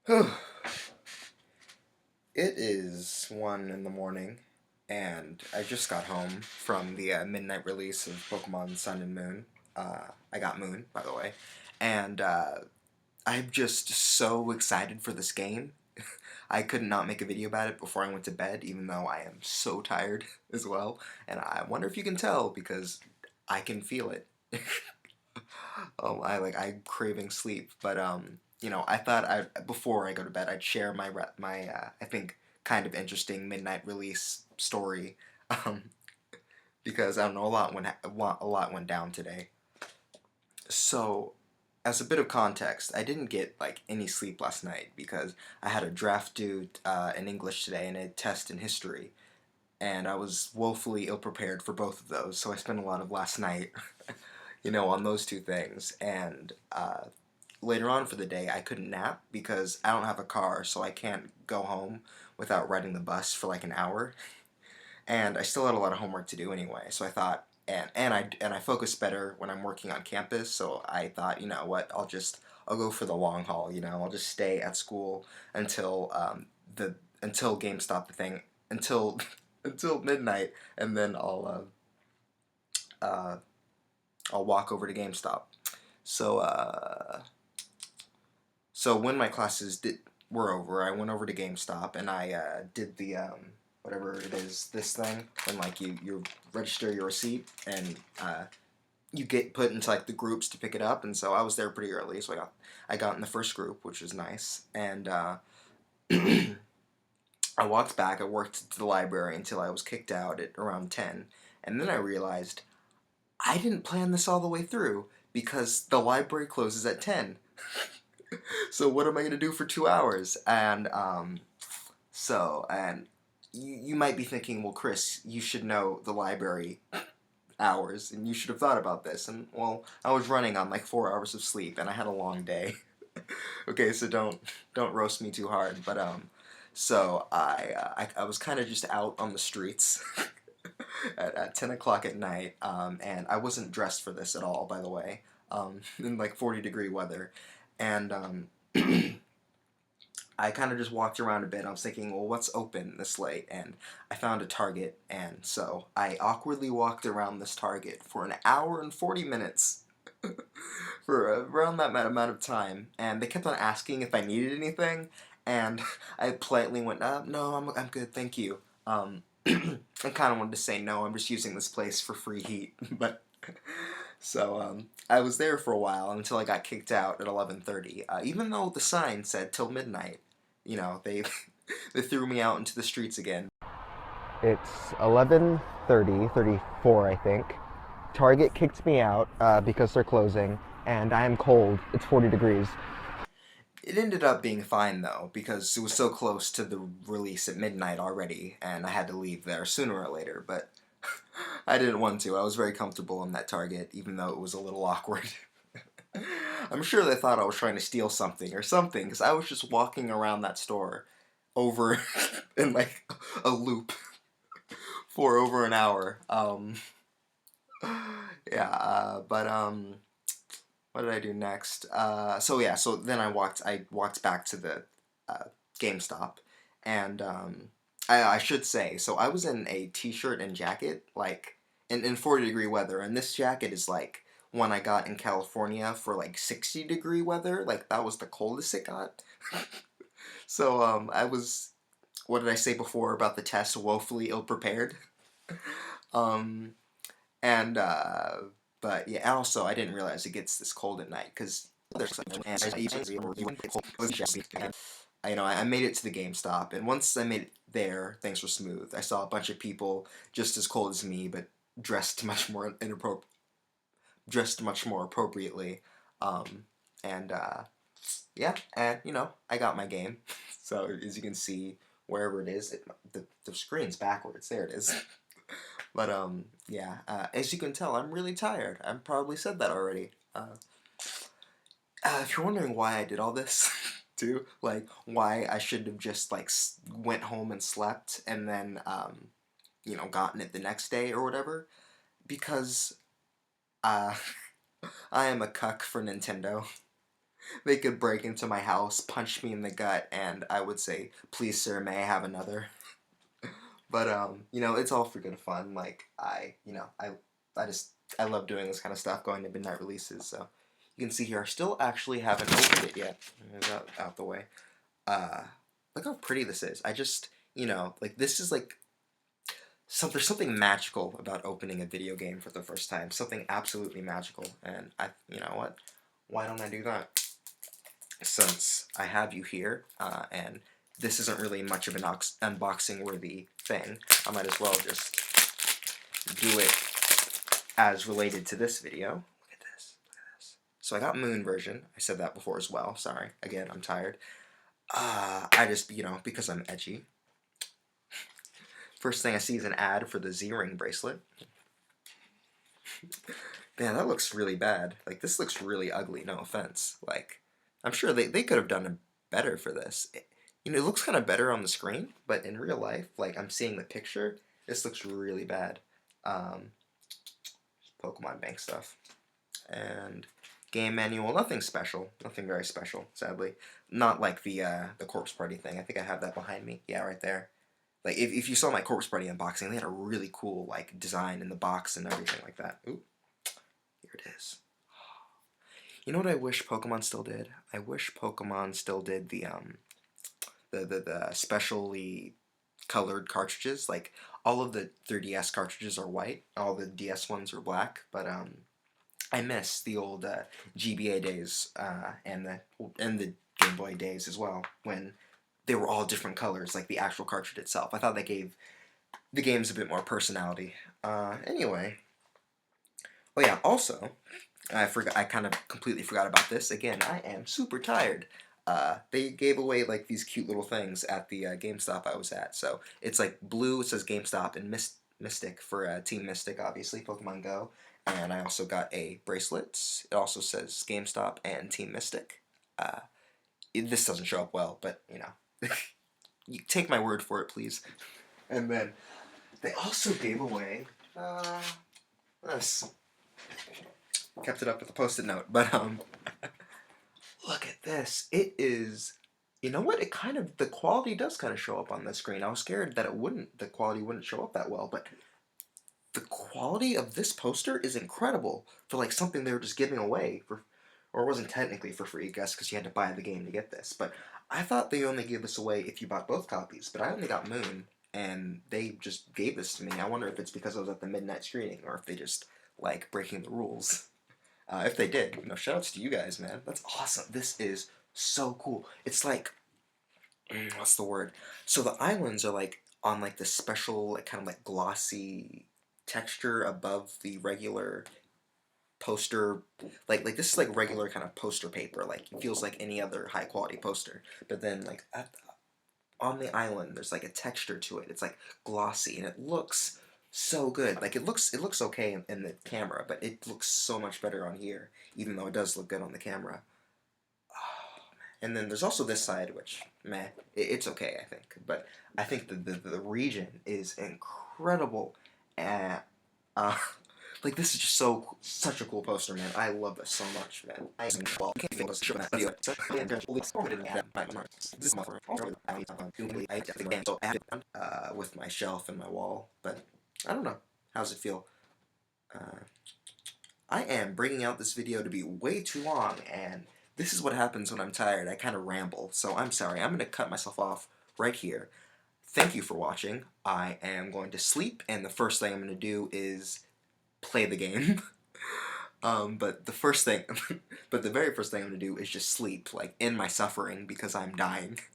It is 1 in the morning, and I just got home from the midnight release of Pokemon Sun and Moon. I got Moon, by the way, and I'm just so excited for this game. I could not make a video about it before I went to bed, even though I am so tired as well. And I wonder if you can tell because I can feel it. I'm craving sleep, but I thought I before I go to bed I'd share my I think kind of interesting midnight release story, um, because I don't know a lot went down today. So, as a bit of context, I didn't get like any sleep last night because I had a draft due in English today and a test in history, and I was woefully ill prepared for both of those. So I spent a lot of last night, on those two things, and later on for the day, I couldn't nap because I don't have a car, so I can't go home without riding the bus for like an hour. And I still had a lot of homework to do anyway, so I thought, and I focus better when I'm working on campus. So I thought, you know what, I'll go for the long haul. I'll just stay at school until the until GameStop the thing until until midnight, and then uh, I'll walk over to GameStop. So So when my classes were over, I went over to GameStop and I did the whatever it is, this thing, and like you register your receipt and you get put into like the groups to pick it up. And so I was there pretty early, so I got in the first group, which was nice. And I walked back. I worked to the library until I was kicked out at around 10, and then I realized I didn't plan this all the way through because the library closes at 10. So what am I gonna do for 2 hours? And you might be thinking, well, Chris, you should know the library hours, and you should have thought about this. And well, I was running on like 4 hours of sleep, and I had a long day. Okay, so don't roast me too hard. But so I was kind of just out on the streets at 10 o'clock at night, and I wasn't dressed for this at all, by the way, in like 40-degree weather, and I kind of just walked around a bit. I was thinking, well, what's open this late? And I found a Target, and so I awkwardly walked around this Target for an hour and 40 minutes for around that amount of time. And they kept on asking if I needed anything, and I politely went, no, I'm good, thank you. I kind of wanted to say no, I'm just using this place for free heat, but I was there for a while until I got kicked out at 11:30. Even though the sign said till midnight, they they threw me out into the streets again. It's 11:30, 34, I think. Target kicked me out because they're closing, and I am cold. It's 40 degrees. It ended up being fine though, because it was so close to the release at midnight already, and I had to leave there sooner or later, but I didn't want to. I was very comfortable in that Target, even though it was a little awkward. I'm sure they thought I was trying to steal something or something, because I was just walking around that store over in like a loop for over an hour. Yeah, but what did I do next? So then I walked back to the uh, GameStop, and I should say, so I was in a t-shirt and jacket, like in 40-degree weather, and this jacket is like one I got in California for like 60-degree weather, like that was the coldest it got. So I was, what did I say before about the test? Woefully ill prepared. Um, and but yeah, also I didn't realize it gets this cold at night because there's like I made it to the GameStop, and once I made it there, things were smooth. I saw a bunch of people just as cold as me, but dressed much more dressed much more appropriately. Um, and yeah, and I got my game. So as you can see, wherever it is, the screen's backwards. There it is. But yeah, as you can tell, I'm really tired. I probably said that already. If you're wondering why I did all this, too, like why I should have just like went home and slept and then gotten it the next day or whatever, because uh, I am a cuck for Nintendo. They could break into my house, punch me in the gut, and I would say, "Please, sir, may I have another?" But it's all for good fun. Like I just I love doing this kind of stuff, going to midnight releases. So you can see here, I still actually haven't opened it yet. Move that out the way. Uh, Look how pretty this is. I just like this is like there's something magical about opening a video game for the first time. Something absolutely magical, and you know what? Why don't I do that? Since I have you here, and this isn't really much of an unboxing worthy thing, I might as well just do it as related to this video. Look at this, look at this. So I got Moon version. I said that before as well. Sorry. Again, I'm tired. I just, because I'm edgy. First thing I see is an ad for the Z-Ring bracelet. Man, that looks really bad. Like, this looks really ugly, no offense. Like, I'm sure they could have done better for this. It looks kind of better on the screen, but in real life, like, I'm seeing the picture, this looks really bad. Pokemon Bank stuff. And game manual, nothing special. Nothing very special, sadly. Not like the Corpse Party thing. I think I have that behind me. Yeah, right there. Like, if you saw my Corpse Party unboxing, they had a really cool, like, design in the box and everything like that. Ooh. Here it is. You know what I wish Pokemon still did? I wish Pokemon still did the specially colored cartridges. Like, all of the 3DS cartridges are white. All the DS ones are black. But, I miss the old GBA days and the Game Boy days as well, when they were all different colors, like the actual cartridge itself. I thought that gave the games a bit more personality. Anyway. Oh yeah, also, I kind of completely forgot about this. Again, I am super tired. They gave away like these cute little things at the GameStop I was at. So it's like blue, it says GameStop, and Mystic for Team Mystic, obviously, Pokemon Go. And I also got a bracelet. It also says GameStop and Team Mystic. This doesn't show up well, but you take my word for it, please. And then they also gave away this. Kept it up with a post-it note, but look at this. It is, you know what? The quality does kind of show up on the screen. I was scared that the quality wouldn't show up that well, but the quality of this poster is incredible for like something they were just giving away or it wasn't technically for free, I guess, because you had to buy the game to get this. But I thought they only gave this away if you bought both copies, but I only got Moon, and they just gave this to me. I wonder if it's because I was at the midnight screening, or if they just like breaking the rules. If they did, shoutouts to you guys, man. That's awesome. This is so cool. It's like, what's the word? So the islands are like on like this special, like kind of like glossy texture above the regular poster. Like this is like regular kind of poster paper. Like it feels like any other high quality poster. But then like on the island, there's like a texture to it. It's like glossy, and it looks so good. Like it looks okay in the camera, but it looks so much better on here, even though it does look good on the camera. Oh, and then there's also this side, which meh, it's okay, I think. But I think the region is incredible. And like this is just such a cool poster, man. I love this so much, man. I can't feel this shit that video. With my shelf and my wall, but I don't know. How's it feel? I am bringing out this video to be way too long, and this is what happens when I'm tired. I kind of ramble, so I'm sorry. I'm going to cut myself off right here. Thank you for watching. I am going to sleep, and the first thing I'm going to do is play the game. But the very first thing I'm going to do is just sleep, like, in my suffering, because I'm dying.